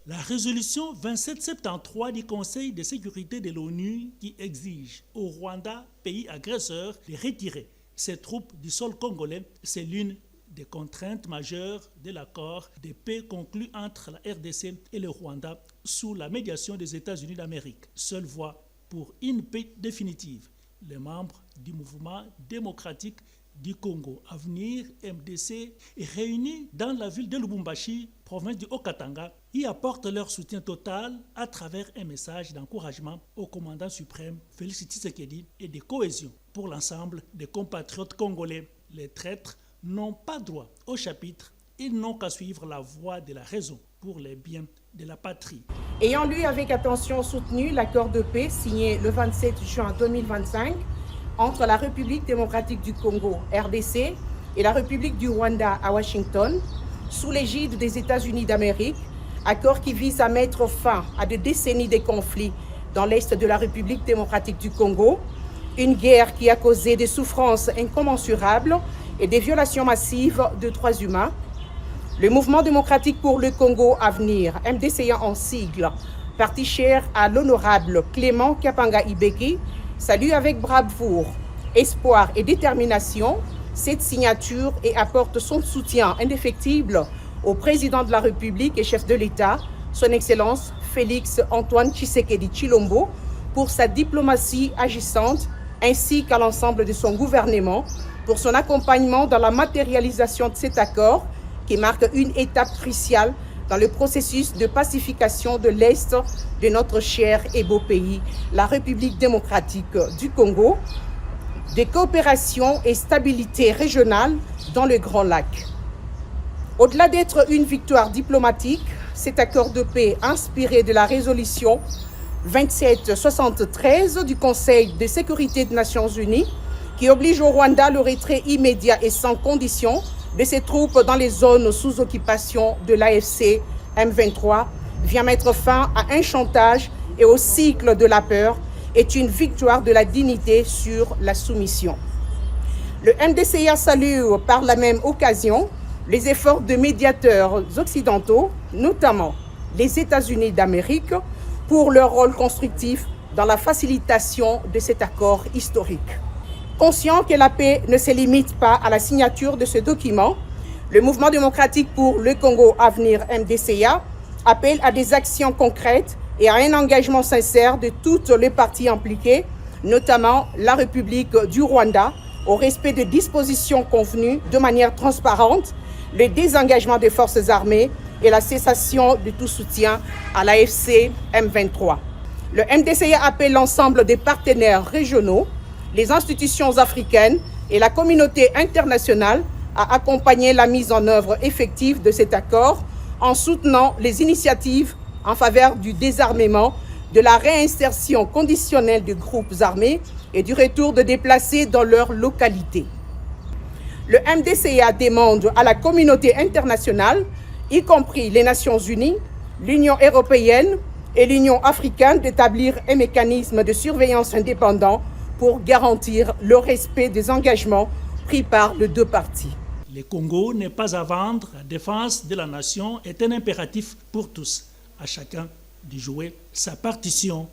La résolution 2773 du Conseil de sécurité de l'ONU qui exige au Rwanda, pays agresseur, de retirer ses troupes du sol congolais, c'est l'une des contraintes majeures de l'accord de paix conclu entre la RDC et le Rwanda sous la médiation des États-Unis d'Amérique. Seule voie pour une paix définitive. Les membres du mouvement démocratique du Congo Avenir MDC est réunis dans la ville de Lubumbashi, province du Haut-Katanga, y apportent leur soutien total à travers un message d'encouragement au commandant suprême Félix Tshisekedi et de cohésion pour l'ensemble des compatriotes congolais. Les traîtres n'ont pas droit au chapitre, ils n'ont qu'à suivre la voie de la raison pour les biens de la patrie. Ayant lu avec attention soutenu l'accord de paix signé le 27 juin 2025 entre la République démocratique du Congo, RDC, et la République du Rwanda à Washington, sous l'égide des États-Unis d'Amérique, accord qui vise à mettre fin à des décennies de conflits dans l'est de la République démocratique du Congo, une guerre qui a causé des souffrances incommensurables et des violations massives de droits humains. Le Mouvement démocratique pour le Congo Avenir, MDCA en sigle, parti cher à l'honorable Clément Kapanga Ibeki, salue avec bravoure, espoir et détermination cette signature et apporte son soutien indéfectible au président de la République et chef de l'État, son Excellence Félix Antoine Tshisekedi Tshilombo, pour sa diplomatie agissante ainsi qu'à l'ensemble de son gouvernement pour son accompagnement dans la matérialisation de cet accord qui marque une étape cruciale dans le processus de pacification de l'Est de notre cher et beau pays, la République démocratique du Congo, de coopération et stabilité régionale dans le Grand Lac. Au-delà d'être une victoire diplomatique, cet accord de paix inspiré de la résolution 2773 du Conseil de sécurité des Nations Unies qui oblige au Rwanda le retrait immédiat et sans condition de ses troupes dans les zones sous occupation de l'AFC M23 vient mettre fin à un chantage et au cycle de la peur est une victoire de la dignité sur la soumission. Le MDCA salue par la même occasion les efforts de médiateurs occidentaux, notamment les États-Unis d'Amérique, pour leur rôle constructif dans la facilitation de cet accord historique. Conscient que la paix ne se limite pas à la signature de ce document, le Mouvement démocratique pour le Congo Avenir MDCA appelle à des actions concrètes et à un engagement sincère de toutes les parties impliquées, notamment la République du Rwanda, au respect de dispositions convenues de manière transparente, le désengagement des forces armées et la cessation de tout soutien à l'AFC M23. Le MDCA appelle l'ensemble des partenaires régionaux, les institutions africaines et la communauté internationale à accompagner la mise en œuvre effective de cet accord en soutenant les initiatives en faveur du désarmement, de la réinsertion conditionnelle de groupes armés et du retour de déplacés dans leur localité. Le MDCA demande à la communauté internationale, y compris les Nations Unies, l'Union européenne et l'Union africaine, d'établir un mécanisme de surveillance indépendant pour garantir le respect des engagements pris par les deux parties. Le Congo n'est pas à vendre, la défense de la nation est un impératif pour tous. À chacun de jouer sa partition.